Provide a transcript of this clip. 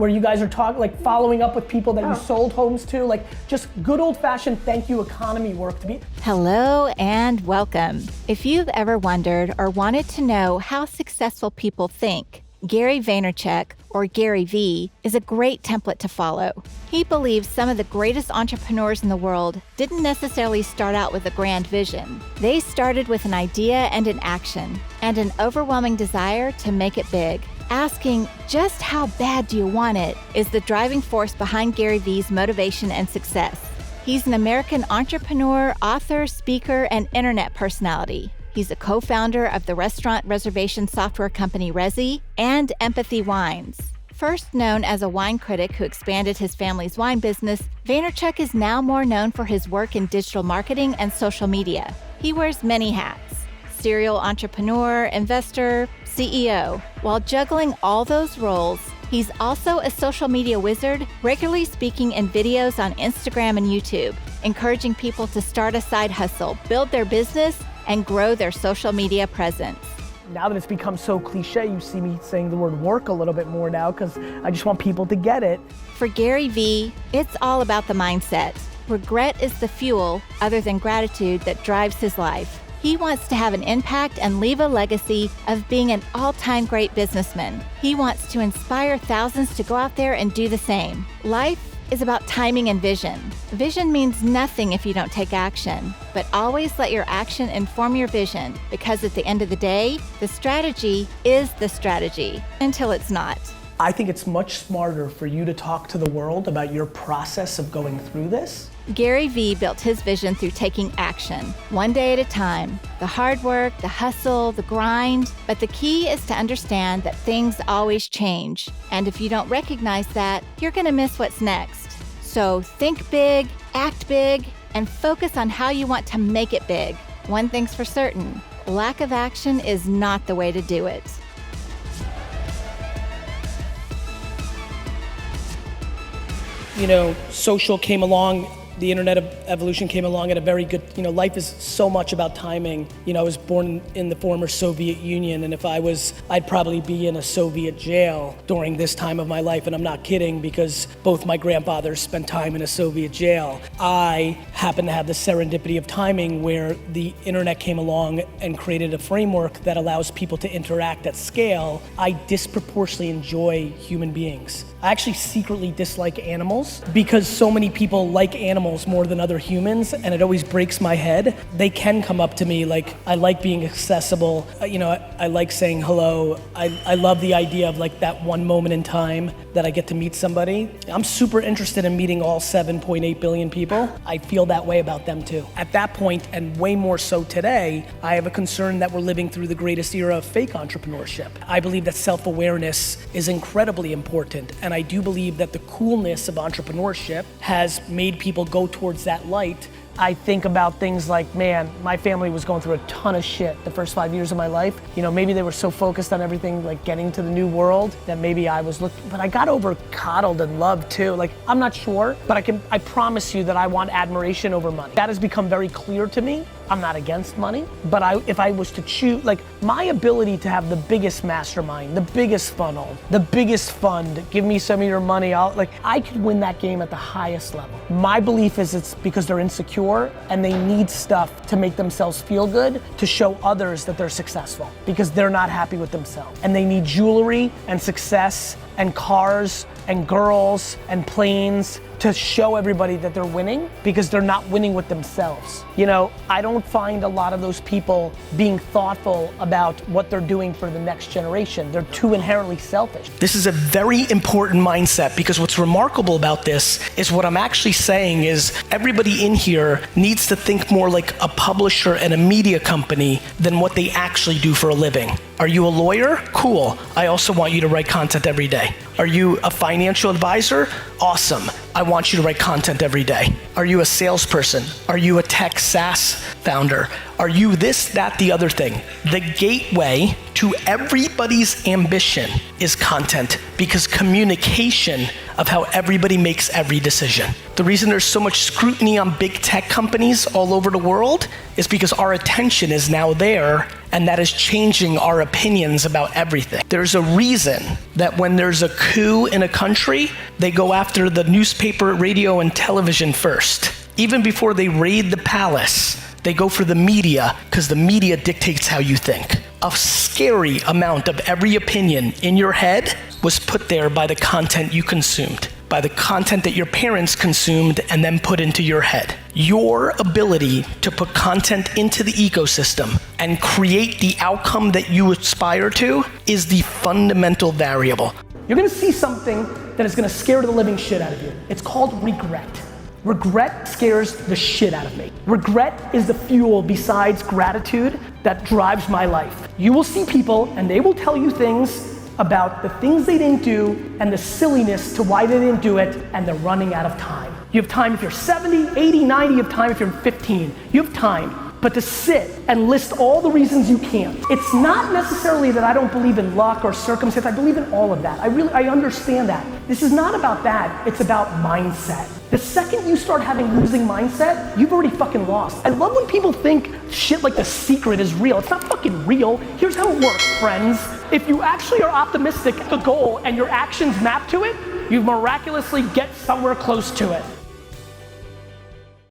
where you guys are talking, like following up with people that you sold homes to, like just good old fashioned thank you economy work to be. Hello and welcome. If you've ever wondered or wanted to know how successful people think, Gary Vaynerchuk, or Gary V, is a great template to follow. He believes some of the greatest entrepreneurs in the world didn't necessarily start out with a grand vision. They started with an idea and an action, and an overwhelming desire to make it big. Asking, just how bad do you want it, is the driving force behind Gary V's motivation and success. He's an American entrepreneur, author, speaker, and internet personality. He's a co-founder of the restaurant reservation software company Resy and Empathy Wines. First known as a wine critic who expanded his family's wine business, Vaynerchuk is now more known for his work in digital marketing and social media. He wears many hats: serial entrepreneur, investor, CEO. While juggling all those roles, he's also a social media wizard, regularly speaking in videos on Instagram and YouTube, encouraging people to start a side hustle, build their business, and grow their social media presence. Now that it's become so cliche, you see me saying the word work a little bit more now because I just want people to get it. For Gary V, it's all about the mindset. Regret is the fuel, other than gratitude, that drives his life. He wants to have an impact and leave a legacy of being an all-time great businessman. He wants to inspire thousands to go out there and do the same. Life is about timing and vision. Vision means nothing if you don't take action, but always let your action inform your vision, because at the end of the day, the strategy is the strategy until it's not. I think it's much smarter for you to talk to the world about your process of going through this. Gary V built his vision through taking action, one day at a time. The hard work, the hustle, the grind, but the key is to understand that things always change. And if you don't recognize that, you're gonna miss what's next. So think big, act big, and focus on how you want to make it big. One thing's for certain, lack of action is not the way to do it. You know, social came along, the internet evolution came along at a very good, life is so much about timing. I was born in the former Soviet Union, and if I'd probably be in a Soviet jail during this time of my life, and I'm not kidding, because both my grandfathers spent time in a Soviet jail. I happen to have the serendipity of timing where the internet came along and created a framework that allows people to interact at scale. I disproportionately enjoy human beings. I actually secretly dislike animals because so many people like animals more than other humans, and it always breaks my head. They can come up to me like, I like being accessible. I like saying hello. I love the idea of like that one moment in time that I get to meet somebody. I'm super interested in meeting all 7.8 billion people. I feel that way about them too. At that point, and way more so today, I have a concern that we're living through the greatest era of fake entrepreneurship. I believe that self-awareness is incredibly important, and I do believe that the coolness of entrepreneurship has made people go towards that light. I think about things like, man, my family was going through a ton of shit the first 5 years of my life. Maybe they were so focused on everything, like getting to the new world, that maybe I was looking, but I got over coddled and loved too. Like, I'm not sure, but I promise you that I want admiration over money. That has become very clear to me. I'm not against money, but if I was to choose, like my ability to have the biggest mastermind, the biggest funnel, the biggest fund, give me some of your money, I could win that game at the highest level. My belief is it's because they're insecure and they need stuff to make themselves feel good, to show others that they're successful, because they're not happy with themselves. And they need jewelry and success and cars and girls and planes to show everybody that they're winning, because they're not winning with themselves. I don't find a lot of those people being thoughtful about what they're doing for the next generation. They're too inherently selfish. This is a very important mindset, because what's remarkable about this is what I'm actually saying is everybody in here needs to think more like a publisher and a media company than what they actually do for a living. Are you a lawyer? Cool. I also want you to write content every day. Are you a financial advisor? Awesome. I want you to write content every day. Are you a salesperson? Are you a tech SaaS founder? Are you this, that, the other thing? The gateway to everybody's ambition is content, because communication of how everybody makes every decision. The reason there's so much scrutiny on big tech companies all over the world is because our attention is now there and that is changing our opinions about everything. There's a reason that when there's a coup in a country, they go after the newspaper, radio, and television first. Even before they raid the palace, they go for the media, because the media dictates how you think. A scary amount of every opinion in your head was put there by the content you consumed, by the content that your parents consumed and then put into your head. Your ability to put content into the ecosystem and create the outcome that you aspire to is the fundamental variable. You're gonna see something that is gonna scare the living shit out of you. It's called regret. Regret scares the shit out of me. Regret is the fuel besides gratitude that drives my life. You will see people and they will tell you things about the things they didn't do and the silliness to why they didn't do it, and they're running out of time. You have time if you're 70, 80, 90, you have time if you're 15. You have time. But to sit and list all the reasons you can't. It's not necessarily that I don't believe in luck or circumstance. I believe in all of that. I understand that. This is not about that. It's about mindset. The second you start having losing mindset, you've already fucking lost. I love when people think shit like The Secret is real. It's not fucking real. Here's how it works, friends. If you actually are optimistic at the goal and your actions map to it, you miraculously get somewhere close to it.